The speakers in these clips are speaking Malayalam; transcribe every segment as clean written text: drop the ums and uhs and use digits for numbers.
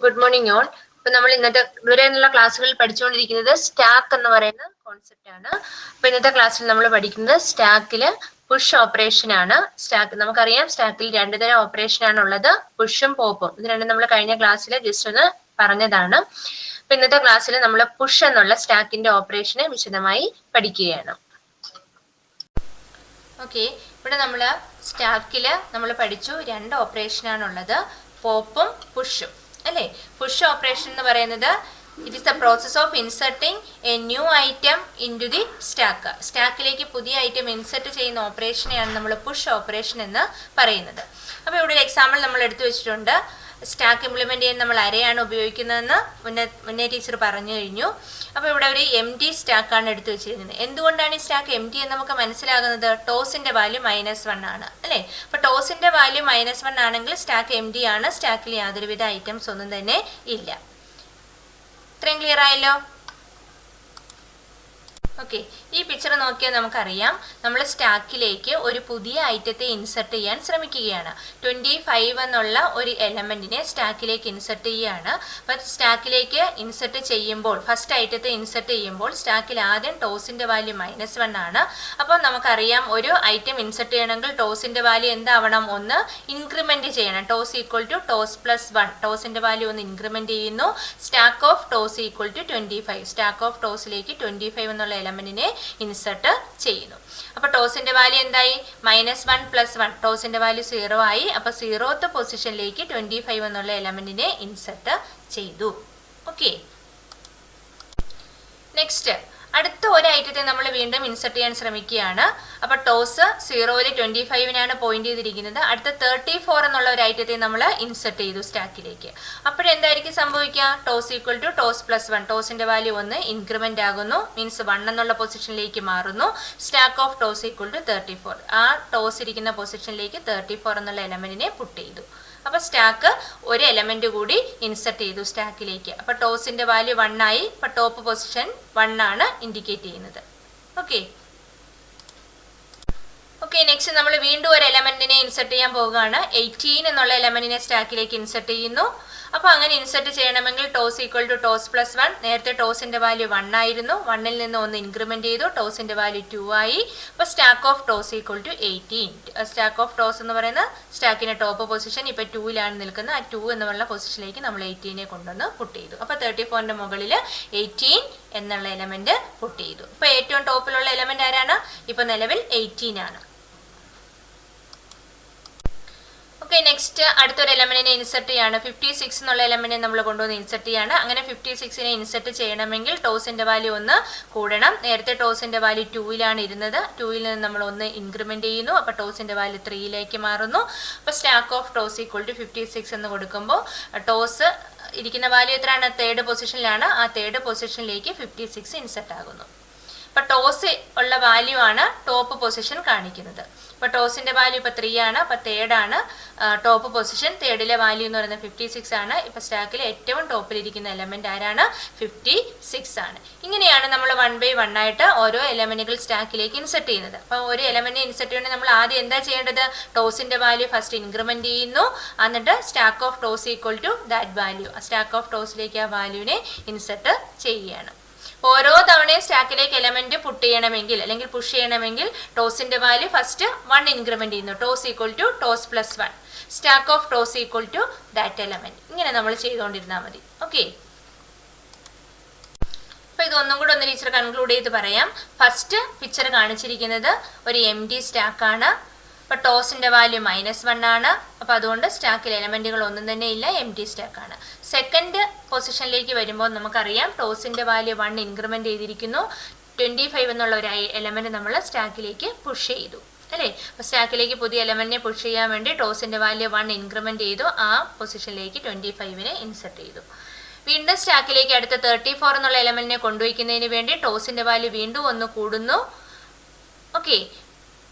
Good morning all. ഇപ്പൊ നമ്മൾ ഇന്നത്തെ ഇതുവരെയുള്ള ക്ലാസ്സുകളിൽ പഠിച്ചുകൊണ്ടിരിക്കുന്നത് സ്റ്റാക്ക് എന്ന് പറയുന്ന കോൺസെപ്റ്റ് ആണ്. അപ്പൊ ഇന്നത്തെ ക്ലാസ്സിൽ നമ്മൾ പഠിക്കുന്നത് സ്റ്റാക്കില് പുഷ് ഓപ്പറേഷൻ ആണ്. സ്റ്റാക്ക് നമുക്കറിയാം, സ്റ്റാക്കിൽ രണ്ടു തരം ഓപ്പറേഷൻ ആണ് ഉള്ളത്, പുഷും പോപ്പും. ഇത് രണ്ടും നമ്മൾ കഴിഞ്ഞ ക്ലാസ്സിൽ ജസ്റ്റ് ഒന്ന് പറഞ്ഞതാണ്. അപ്പൊ ഇന്നത്തെ ക്ലാസ്സിൽ നമ്മൾ പുഷ് എന്നുള്ള സ്റ്റാക്കിന്റെ ഓപ്പറേഷനെ വിശദമായി പഠിക്കുകയാണ്. ഓക്കെ, ഇവിടെ നമ്മൾ സ്റ്റാക്കില് നമ്മൾ പഠിച്ചു രണ്ട് ഓപ്പറേഷൻ ആണുള്ളത്, പോപ്പും പുഷും അല്ലേ. പുഷ് ഓപ്പറേഷൻ എന്ന് പറയുന്നത് it is the process of inserting a new item into the stack. സ്റ്റാക്കിലേക്ക് പുതിയ ഐറ്റം ഇൻസർട്ട് ചെയ്യുന്ന ഓപ്പറേഷനെയാണ് നമ്മൾ പുഷ് ഓപ്പറേഷൻ എന്ന് പറയുന്നത്. അപ്പോൾ ഇവിടെ ഒരു എക്സാമ്പിൾ നമ്മൾ എടുത്തു വെച്ചിട്ടുണ്ട്. സ്റ്റാക്ക് ഇംപ്ലിമെന്റ് ചെയ്യാൻ നമ്മൾ അരയാണ് ഉപയോഗിക്കുന്നതെന്ന് മുന്നേ ടീച്ചർ പറഞ്ഞു കഴിഞ്ഞു. അപ്പോൾ ഇവിടെ ഒരു എം ടി സ്റ്റാക്കാണ് എടുത്തു വെച്ചിരിക്കുന്നത്. എന്തുകൊണ്ടാണ് ഈ സ്റ്റാക്ക് എം ടി എന്ന് നമുക്ക് മനസ്സിലാകുന്നത്? ടോസിന്റെ വാല്യൂ -1 ആണ് അല്ലേ. അപ്പോൾ ടോസിന്റെ വാല്യൂ -1 ആണെങ്കിൽ സ്റ്റാക്ക് എം ടി ആണ്, സ്റ്റാക്കിൽ യാതൊരുവിധ ഐറ്റംസ് ഒന്നും തന്നെ ഇല്ല. ഇത്രയും ക്ലിയർ ആയല്ലോ? ഓക്കെ, ഈ പിക്ചർ നോക്കിയാൽ നമുക്കറിയാം നമ്മൾ സ്റ്റാക്കിലേക്ക് ഒരു പുതിയ ഐറ്റത്തെ ഇൻസർട്ട് ചെയ്യാൻ ശ്രമിക്കുകയാണ്. 25 എന്നുള്ള ഒരു എലമെന്റിനെ സ്റ്റാക്കിലേക്ക് ഇൻസർട്ട് ചെയ്യുകയാണ്. അപ്പം സ്റ്റാക്കിലേക്ക് ഇൻസർട്ട് ചെയ്യുമ്പോൾ, ഫസ്റ്റ് ഐറ്റത്തെ ഇൻസർട്ട് ചെയ്യുമ്പോൾ സ്റ്റാക്കിൽ ആദ്യം ടോസിന്റെ വാല്യൂ -1 ആണ്. അപ്പോൾ നമുക്കറിയാം ഒരു ഐറ്റം ഇൻസർട്ട് ചെയ്യണമെങ്കിൽ ടോസിന്റെ വാല്യൂ എന്താവണം? ഒന്ന് ഇൻക്രിമെന്റ് ചെയ്യണം. Tos equal to tos +1. ടോസിന്റെ വാല്യൂ ഒന്ന് ഇൻക്രിമെന്റ് ചെയ്യുന്നു. Stack of tos equal to 25. Stack of ടോസിലേക്ക് 25 എന്നുള്ള എലമെന്റിനെ ഇൻസർട്ട് ചെയ്യുന്നു. അപ്പൊ ടോസിന്റെ വാല്യൂ എന്തായി? -1 + 1. ടോസിന്റെ വാല്യൂ 0 ആയി. അപ്പൊ 0th പൊസിഷനിലേക്ക് 25 എന്നുള്ള എലമെന്റിനെ ഇൻസർട്ട് ചെയ്തു. ഓക്കെ, നെക്സ്റ്റ് അടുത്ത ഒരു ഐറ്റത്തെ നമ്മൾ വീണ്ടും ഇൻസർട്ട് ചെയ്യാൻ ശ്രമിക്കുകയാണ്. അപ്പൊ ടോസ് 0ൽ 25നാണ് പോയിന്റ് ചെയ്തിരിക്കുന്നത്. അടുത്ത 34 എന്നുള്ള ഒരു ഐറ്റത്തെ നമ്മൾ ഇൻസർട്ട് ചെയ്തു സ്റ്റാക്കിലേക്ക്. അപ്പോഴെന്തായിരിക്കും സംഭവിക്കുക? Tos equal to tos +1. ടോസിന്റെ വാല്യൂ 1 ഇൻക്രിമെന്റ് ആകുന്നു, മീൻസ് 1 എന്നുള്ള പൊസിഷനിലേക്ക് മാറുന്നു. Stack of tos equal to 34. ആ ടോസ് ഇരിക്കുന്ന പൊസിഷനിലേക്ക് 34 എന്നുള്ള എലമെന്റിനെ പുട്ട് ചെയ്തു. അപ്പൊ സ്റ്റാക്ക് ഒരു എലമെന്റ് കൂടി ഇൻസർട്ട് ചെയ്തു സ്റ്റാക്കിലേക്ക്. അപ്പൊ ടോസിന്റെ വാല്യൂ 1 ആയി. അപ്പൊ ടോപ്പ് പൊസിഷൻ 1 ആണ് ഇൻഡിക്കേറ്റ് ചെയ്യുന്നത്. ഓക്കെ, നെക്സ്റ്റ് നമ്മൾ വീണ്ടും ഒരു എലമെന്റിനെ ഇൻസർട്ട് ചെയ്യാൻ പോവുകയാണ്. 18 എന്നുള്ള എലമെന്റിനെ സ്റ്റാക്കിലേക്ക് ഇൻസർട്ട് ചെയ്യുന്നു. അപ്പൊ അങ്ങനെ ഇൻസർട്ട് ചെയ്യണമെങ്കിൽ ടോസ് ഈക്വൽ ടു ടോസ് +1. നേരത്തെ ടോസിന്റെ വാല്യൂ 1 ആയിരുന്നു. 1ൽ നിന്ന് 1 ഇൻക്രിമെന്റ് ചെയ്തു. ടോസിന്റെ വാല്യൂ 2 ആയി. അപ്പൊ stack of tos equal to 18. Stack of tos എന്ന് പറയുന്ന സ്റ്റാക്കിന്റെ ടോപ്പ് പൊസിഷൻ ഇപ്പൊ 2ലാണ് നിൽക്കുന്നത്. ആ 2 എന്നുള്ള പൊസിഷനിലേക്ക് നമ്മൾ 18നെ കൊണ്ടുവന്ന് പുട്ട് ചെയ്തു. അപ്പൊ 34ന്റെ മുകളിൽ 18 എന്നുള്ള എലമെന്റ് പുട്ട് ചെയ്തു. ഇപ്പൊ ഏറ്റവും ടോപ്പിലുള്ള എലമെന്റ് ആരാണ്? ഇപ്പൊ നിലവിൽ 18 ആണ്. ഓക്കെ, നെക്സ്റ്റ് അടുത്തൊരു എലമെന്റിനെ ഇൻസർട്ട് ചെയ്യാണ്. 56 എന്നുള്ള എലമെന്റിനെ നമ്മൾ കൊണ്ടുവന്ന് ഇൻസർട്ട് ചെയ്യാണ്. അങ്ങനെ 56നെ ഇൻസർട്ട് ചെയ്യണമെങ്കിൽ ടോസിന്റെ വാല്യൂ 1 കൂടണം. നേരത്തെ ടോസിന്റെ വാല്യൂ 2ലാണ് ഇരുന്നത്. 2ൽ നിന്ന് നമ്മൾ 1 ഇൻക്രിമെന്റ് ചെയ്യുന്നു. അപ്പൊ ടോസിന്റെ വാല്യൂ 3ലേക്ക് മാറുന്നു. അപ്പൊ stack of tos equal to 56 എന്ന് കൊടുക്കുമ്പോൾ ടോസ് ഇരിക്കുന്ന വാല്യൂ എത്രയാണ്? 3rd പൊസിഷനിലാണ്. ആ 3rd പൊസിഷനിലേക്ക് 56 ഇൻസർട്ട് ആകുന്നു. അപ്പൊ ടോസ് ഉള്ള വാല്യൂ ആണ് ടോപ്പ് പൊസിഷൻ കാണിക്കുന്നത്. അപ്പൊ ടോസിന്റെ വാല്യൂ ഇപ്പൊ 3 ആണ്. അപ്പൊ 3rd ആണ് ടോപ്പ് പൊസിഷൻ. 3ഡിലെ വാല്യൂ എന്ന് പറയുന്നത് 56 ആണ്. ഇപ്പൊ സ്റ്റാക്കിൽ ഏറ്റവും ടോപ്പിലിരിക്കുന്ന എലമെന്റ് ആരാണ്? 56 ആണ്. ഇങ്ങനെയാണ് നമ്മൾ 1 by 1 ആയിട്ട് ഓരോ എലമെന്റുകൾ സ്റ്റാക്കിലേക്ക് ഇൻസർട്ട് ചെയ്യുന്നത്. അപ്പൊ ഒരു എലമെന്റിനെ ഇൻസർട്ട് ചെയ്യണമെങ്കിൽ നമ്മൾ ആദ്യം എന്താ ചെയ്യേണ്ടത്? ടോസിന്റെ വാല്യൂ ഫസ്റ്റ് ഇൻക്രിമെന്റ് ചെയ്യുന്നു. എന്നിട്ട് stack of tos equal to that value. Stack of ടോസിലേക്ക് ആ വാല്യൂവിനെ ഇൻസർട്ട് ചെയ്യുകയാണ്. ഓരോ തവണയും സ്റ്റാക്കിലേക്ക് എലമെന്റ് പുട്ട് ചെയ്യണമെങ്കിൽ അല്ലെങ്കിൽ പുഷ് ചെയ്യണമെങ്കിൽ ടോസിന്റെ വാല്യൂ ഫസ്റ്റ് 1 ഇൻക്രിമെന്റ് ചെയ്യുന്നു. Tos equal to tos +1. Stack of tos equal to that element. ഇങ്ങനെ നമ്മൾ ചെയ്തുകൊണ്ടിരുന്നാൽ മതി. ഓക്കെ, അപ്പൊ ഇതൊന്നും കൂടെ ഒന്ന് ടീച്ചർ കൺക്ലൂഡ് ചെയ്ത് പറയാം. ഫസ്റ്റ് പിക്ചർ കാണിച്ചിരിക്കുന്നത് ഒരു എം ടി സ്റ്റാക്കാണ്. അപ്പൊ ടോസിന്റെ വാല്യൂ -1 ആണ്. അപ്പൊ അതുകൊണ്ട് സ്റ്റാക്കിൽ എലമെന്റുകൾ ഒന്നും തന്നെ ഇല്ല, എം ടി സ്റ്റാക്കാണ്. സെക്കൻഡ് പൊസിഷനിലേക്ക് വരുമ്പോൾ നമുക്കറിയാം ടോസിന്റെ വാല്യൂ 1 ഇൻക്രിമെന്റ് ചെയ്തിരിക്കുന്നു. 25 എന്നുള്ള ഒരു എലമെന്റ് നമ്മൾ സ്റ്റാക്കിലേക്ക് പുഷ് ചെയ്തു അല്ലേ. അപ്പൊ സ്റ്റാക്കിലേക്ക് പുതിയ എലമെന്റിനെ പുഷ് ചെയ്യാൻ വേണ്ടി ടോസിന്റെ വാല്യൂ 1 ഇൻക്രിമെന്റ് ചെയ്തു. ആ പൊസിഷനിലേക്ക് 25നെ ഇൻസർട്ട് ചെയ്തു. വീണ്ടും സ്റ്റാക്കിലേക്ക് അടുത്ത 34 എന്നുള്ള എലമെന്റിനെ കൊണ്ടുവയ്ക്കുന്നതിന് വേണ്ടി ടോസിന്റെ വാല്യൂ വീണ്ടും 1 കൂടുന്നു. ഓക്കെ,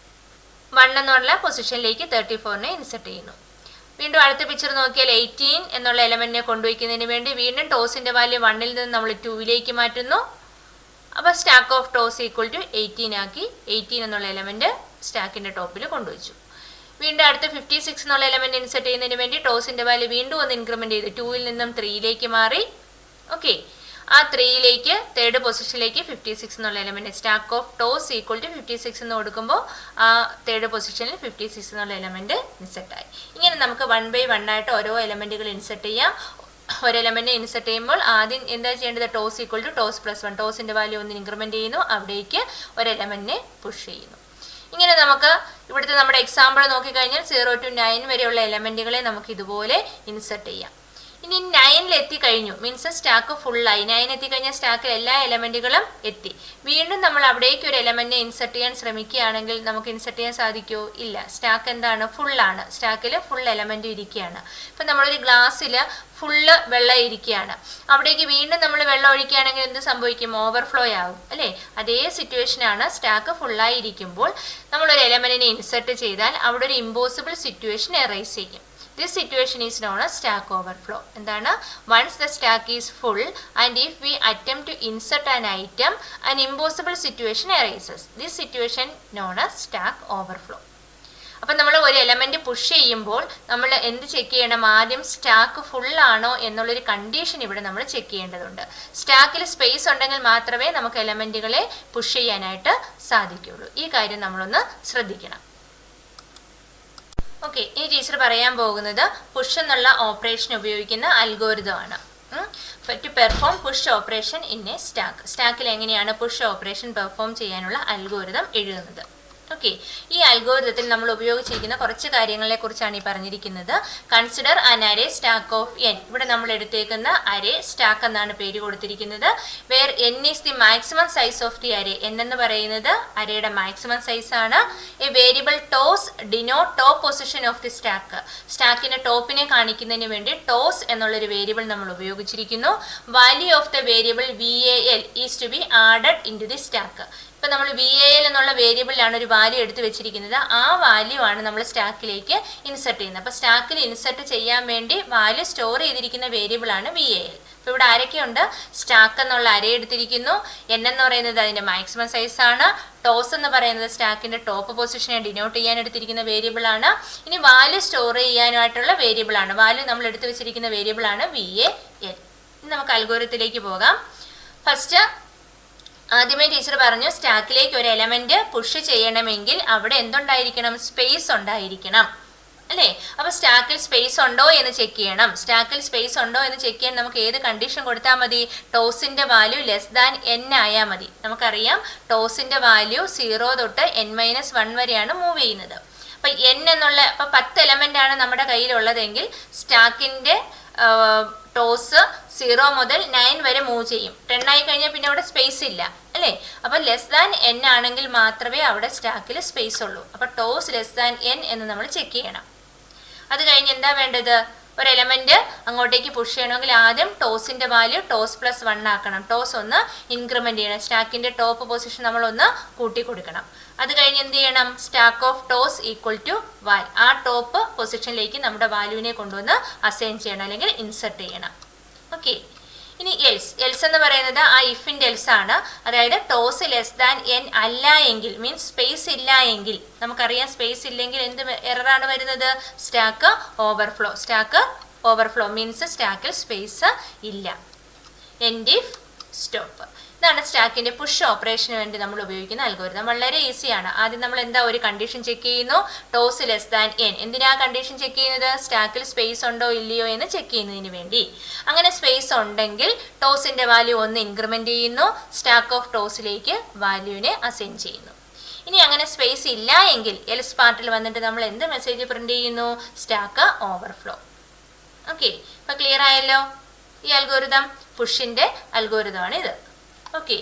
1 എന്നുള്ള പൊസിഷനിലേക്ക് 34നെ ഇൻസർട്ട് ചെയ്യുന്നു. വീണ്ടും അടുത്ത പിക്ചർ നോക്കിയാൽ 18 എന്നുള്ള എലമെന്റിനെ കൊണ്ടുവയ്ക്കുന്നതിന് വേണ്ടി വീണ്ടും ടോസിന്റെ വാല്യൂ 1ൽ നിന്ന് നമ്മൾ 2ലേക്ക് മാറ്റുന്നു. അപ്പൊ stack of tos equal to 18 ആക്കി. 18 എന്നുള്ള എലമെന്റ് സ്റ്റാക്കിന്റെ ടോപ്പിൽ കൊണ്ടുവച്ചു. വീണ്ടും അടുത്ത 56 എന്നുള്ള എലമെന്റ് ഇൻസെർട്ട് ചെയ്യുന്നതിന് വേണ്ടി ടോസിന്റെ വാല്യൂ വീണ്ടും ഒന്ന് ഇൻക്രിമെന്റ് ചെയ്ത് 2-ൽ നിന്നും 3-ലേക്ക് മാറി. ഓക്കെ, ആ 3-ലേക്ക് തേർഡ് പൊസിഷനിലേക്ക് 56 എന്നുള്ള element stack of tos equal to 56 എന്ന് കൊടുക്കുമ്പോൾ ആ തേർഡ് പൊസിഷനിൽ 56 എന്നുള്ള എലമെന്റ് ഇൻസെർട്ട് ആയി. ഇങ്ങനെ നമുക്ക് 1 by 1 ആയിട്ട് ഓരോ എലമെന്റുകൾ ഇൻസെർട്ട് ചെയ്യാം. ഒരു എലമെന്റ് ഇൻസെർട്ട് ചെയ്യുമ്പോൾ ആദ്യം എന്താ ചെയ്യേണ്ടത്? Tos equal to tos plus 1, ടോസിന്റെ വാല്യൂ ഒന്ന് ഇൻക്രിമെന്റ് ചെയ്യുന്നു, അവിടേക്ക് ഒരു എലമെന്റിനെ പുഷ് ചെയ്യുന്നു. ഇങ്ങനെ നമുക്ക് ഇവിടുത്തെ നമ്മുടെ എക്സാമ്പിൾ നോക്കിക്കഴിഞ്ഞാൽ 0 to 9 വരെയുള്ള എലമെന്റുകളെ നമുക്ക് ഇതുപോലെ ഇൻസെർട്ട് ചെയ്യാം. ഇനി 9-ൽ എത്തിക്കഴിഞ്ഞു, മീൻസ് സ്റ്റാക്ക് ഫുള്ളായി. 9 എത്തിക്കഴിഞ്ഞാൽ സ്റ്റാക്കിൽ എല്ലാ എലമെന്റുകളും എത്തി. വീണ്ടും നമ്മൾ അവിടേക്ക് ഒരു എലമെന്റിനെ ഇൻസെർട്ട് ചെയ്യാൻ ശ്രമിക്കുകയാണെങ്കിൽ നമുക്ക് ഇൻസെർട്ട് ചെയ്യാൻ സാധിക്കുമോ? ഇല്ല. സ്റ്റാക്ക് എന്താണ്? ഫുള്ളാണ്. സ്റ്റാക്കിൽ ഫുൾ എലമെന്റ് ഇരിക്കുകയാണ്. ഇപ്പം നമ്മളൊരു ഗ്ലാസ്സിൽ ഫുള്ള് വെള്ളം ഇരിക്കുകയാണ്, അവിടേക്ക് വീണ്ടും നമ്മൾ വെള്ളം ഒഴിക്കുകയാണെങ്കിൽ എന്ത് സംഭവിക്കും? ഓവർഫ്ലോ ആകും അല്ലേ? അതേ സിറ്റുവേഷനാണ്. സ്റ്റാക്ക് ഫുള്ളായി ഇരിക്കുമ്പോൾ നമ്മളൊരു എലമെന്റിനെ ഇൻസെർട്ട് ചെയ്താൽ അവിടെ ഒരു ഇമ്പോസിബിൾ സിറ്റുവേഷൻ എറൈസ് ചെയ്യും. This situation is known as stack overflow. എന്താണ്? Once the stack is full and if we attempt to insert an item, an impossible situation arises. This situation known as stack overflow. അപ്പം നമ്മൾ ഒരു എലമെന്റ് പുഷ് ചെയ്യുമ്പോൾ നമ്മൾ എന്ത് ചെക്ക് ചെയ്യണം? ആദ്യം സ്റ്റാക്ക് ഫുൾ ആണോ എന്നുള്ളൊരു കണ്ടീഷൻ ഇവിടെ നമ്മൾ ചെക്ക് ചെയ്യേണ്ടതുണ്ട്. സ്റ്റാക്കിൽ സ്പേസ് ഉണ്ടെങ്കിൽ മാത്രമേ നമുക്ക് എലമെന്റുകളെ പുഷ് ചെയ്യാനായിട്ട് സാധിക്കുകയുള്ളൂ. ഈ കാര്യം നമ്മളൊന്ന് ശ്രദ്ധിക്കണം. ഓക്കെ, ഇനി ടീച്ചർ പറയാൻ പോകുന്നത് പുഷ് എന്നുള്ള ഓപ്പറേഷൻ ഉപയോഗിക്കുന്ന അൽഗോരിതം ആണ്. To perform push operation in a stack. സ്റ്റാക്കിൽ എങ്ങനെയാണ് പുഷ് ഓപ്പറേഷൻ പെർഫോം ചെയ്യാനുള്ള അൽഗോരിതം എഴുതുന്നത്? ഓക്കെ, ഈ അൽഗോരിതത്തിൽ നമ്മൾ ഉപയോഗിച്ചിരിക്കുന്ന കുറച്ച് കാര്യങ്ങളെ കുറിച്ചാണ് ഈ പറഞ്ഞിരിക്കുന്നത്. Consider an array stack of n. ഇവിടെ നമ്മൾ എടുത്തേക്കുന്ന അരേ സ്റ്റാക്ക് എന്നാണ് പേര് കൊടുത്തിരിക്കുന്നത്. Where n is the maximum size of the array. n എന്ന് പറയുന്നത് അരയുടെ മാക്സിമം സൈസ് ആണ്. A variable tos denote top position of the stack. സ്റ്റാക്കിന്റെ ടോപ്പിനെ കാണിക്കുന്നതിന് വേണ്ടി ടോസ് എന്നുള്ളൊരു വേരിയബിൾ നമ്മൾ ഉപയോഗിച്ചിരിക്കുന്നു. Value of the variable VAL is to be added into the stack. ഇപ്പം നമ്മൾ VAL എന്നുള്ള വേരിയബിളിലാണ് ഒരു വാല്യൂ എടുത്ത് വെച്ചിരിക്കുന്നത്. ആ വാല്യൂ ആണ് നമ്മൾ സ്റ്റാക്കിലേക്ക് ഇൻസെർട്ട് ചെയ്യുന്നത്. അപ്പോൾ സ്റ്റാക്കിൽ ഇൻസെർട്ട് ചെയ്യാൻ വേണ്ടി വാല്യൂ സ്റ്റോർ ചെയ്തിരിക്കുന്ന വേരിയബിളാണ് VAL. അപ്പോൾ ഇവിടെ ആരൊക്കെയുണ്ട്? സ്റ്റാക്ക് എന്നുള്ള അരേ എടുത്തിരിക്കുന്നു. n എന്ന് പറയുന്നത് അതിൻ്റെ മാക്സിമം സൈസ് ആണ്. ടോസ് എന്ന് പറയുന്നത് സ്റ്റാക്കിൻ്റെ ടോപ്പ് പൊസിഷനെ ഡിനോട്ട് ചെയ്യാൻ എടുത്തിരിക്കുന്ന വേരിയബിൾ ആണ്. ഇനി വാല്യൂ സ്റ്റോർ ചെയ്യാനായിട്ടുള്ള വേരിയബിൾ ആണ്. വാല്യൂ നമ്മൾ എടുത്ത് വെച്ചിരിക്കുന്ന വേരിയബിൾ ആണ് VAL. ഇനി നമുക്ക് അൽഗോരിതത്തിലേക്ക് പോകാം. ഫസ്റ്റ് ആദ്യമേ ടീച്ചർ പറഞ്ഞു സ്റ്റാക്കിലേക്ക് ഒരു എലമെന്റ് പുഷ് ചെയ്യണമെങ്കിൽ അവിടെ എന്തുണ്ടായിരിക്കണം? സ്പേസ് ഉണ്ടായിരിക്കണം അല്ലേ? അപ്പോൾ സ്റ്റാക്കിൽ സ്പേസ് ഉണ്ടോ എന്ന് ചെക്ക് ചെയ്യണം. സ്റ്റാക്കിൽ സ്പേസ് ഉണ്ടോ എന്ന് ചെക്ക് ചെയ്യാൻ നമുക്ക് ഏത് കണ്ടീഷൻ കൊടുത്താൽ മതി? ടോസിന്റെ വാല്യൂ ലെസ് ദാൻ n ആയാൽ മതി. നമുക്കറിയാം ടോസിന്റെ വാല്യൂ 0 തൊട്ട് n-1 വരെയാണ് മൂവ് ചെയ്യുന്നത്. അപ്പം n എന്നുള്ള അപ്പം 10 എലമെന്റ് ആണ് നമ്മുടെ കയ്യിലുള്ളതെങ്കിൽ സ്റ്റാക്കിന്റെ ടോസ് 0 മുതൽ 9 വരെ മൂവ് ചെയ്യും. 10 ആയി കഴിഞ്ഞാൽ പിന്നെ അവിടെ സ്പേസ് ഇല്ല അല്ലേ? അപ്പം ലെസ് ദാൻ n ആണെങ്കിൽ മാത്രമേ അവിടെ സ്റ്റാക്കിൽ സ്പേസ് ഉള്ളൂ. അപ്പം ടോസ് ലെസ് ദാൻ n എന്ന് നമ്മൾ ചെക്ക് ചെയ്യണം. അത് കഴിഞ്ഞ് എന്താ വേണ്ടത്? ഒരു എലമെന്റ് അങ്ങോട്ടേക്ക് പുഷ് ചെയ്യണമെങ്കിൽ ആദ്യം ടോസിന്റെ വാല്യൂ ടോസ് പ്ലസ് 1 ആക്കണം. ടോസ് ഒന്ന് ഇൻക്രിമെന്റ് ചെയ്യണം. സ്റ്റാക്കിന്റെ ടോപ്പ് പൊസിഷൻ നമ്മൾ ഒന്ന് കൂട്ടി കൊടുക്കണം. അത് കഴിഞ്ഞ് എന്ത് ചെയ്യണം? Stack of tos equal to val. ആ ടോപ്പ് പൊസിഷനിലേക്ക് നമ്മുടെ വാല്യൂവിനെ കൊണ്ടുവന്ന് അസൈൻ ചെയ്യണം അല്ലെങ്കിൽ ഇൻസെർട്ട് ചെയ്യണം. ഓക്കെ, ഇനി എൽസ് എന്ന് പറയുന്നത് ആ ഇഫിൻ്റെ എൽസ് ആണ്. അതായത് ടോസ് ലെസ് ദാൻ n അല്ല എങ്കിൽ, മീൻസ് സ്പേസ് ഇല്ല എങ്കിൽ, നമുക്കറിയാം സ്പേസ് ഇല്ലെങ്കിൽ എന്ത് എററാണ് വരുന്നത്? Stack overflow. Stack overflow means സ്റ്റാക്കിൽ സ്പേസ് ഇല്ല. End if stop. ഇതാണ് സ്റ്റാക്കിന്റെ പുഷ് ഓപ്പറേഷന് വേണ്ടി നമ്മൾ ഉപയോഗിക്കുന്ന അൽഗോരിതം. വളരെ ഈസിയാണ്. ആദ്യം നമ്മൾ എന്താ ഒരു കണ്ടീഷൻ ചെക്ക് ചെയ്യുന്നു, ടോസ് ലെസ് ദാൻ n. എന്തിനാ കണ്ടീഷൻ ചെക്ക് ചെയ്യുന്നത്? സ്റ്റാക്കിൽ സ്പേസ് ഉണ്ടോ ഇല്ലയോ എന്ന് ചെക്ക് ചെയ്യുന്നതിന് വേണ്ടി. അങ്ങനെ സ്പേസ് ഉണ്ടെങ്കിൽ ടോസിന്റെ വാല്യൂ ഒന്ന് ഇൻക്രിമെന്റ് ചെയ്യുന്നു, സ്റ്റാക്ക് ഓഫ് ടോസിലേക്ക് വാല്യൂവിനെ അസൈൻ ചെയ്യുന്നു. ഇനി അങ്ങനെ സ്പേസ് ഇല്ല എങ്കിൽ എൽസ് പാർട്ടിൽ വന്നിട്ട് നമ്മൾ എന്ത് മെസ്സേജ് പ്രിന്റ് ചെയ്യുന്നു? Stack overflow. ഓക്കെ, ഇപ്പൊ ക്ലിയർ ആയല്ലോ? ഈ അൽഗോരിതം പുഷിന്റെ അൽഗോരിതമാണ് ഇത്. ഓക്കെ.